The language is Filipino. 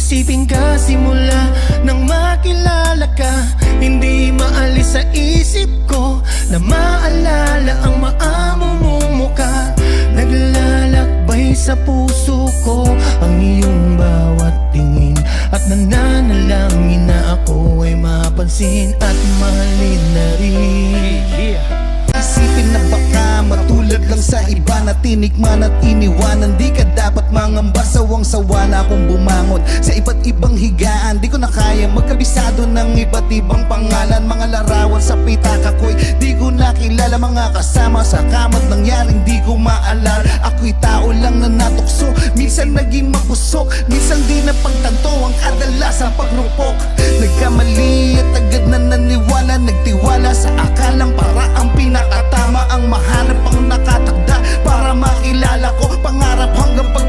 isipin ka simula nang makilala ka. Hindi maalis sa isip ko na maalala ang maamo mong mukha. Naglalakbay sa puso ko ang iyong bawat tingin, at nananalangin na ako ay mapansin at mahalin na rin. Isipin na baka matulad lang sa iba na tinikman at iniwanan. Di ka dapat mangamba, sawang-sawa na akong bumangon sa iba't ibang higaan. Di ko na kaya magkabisado ng iba't ibang pangalan. Mga larawan sa pitaka ko'y di ko nakilala. Mga kasama sa kama't nangyaring di ko maalala. Ako'y tao lang na natukso, minsan naging mapusok, minsan di na pagtanto ang kadalasang pagrupok. Nagkamali at agad na naniwala, nagtiwala sa akalang para ang pinakatama ang mahanap ang nakatakda para makilala ko. Pangarap hanggang pag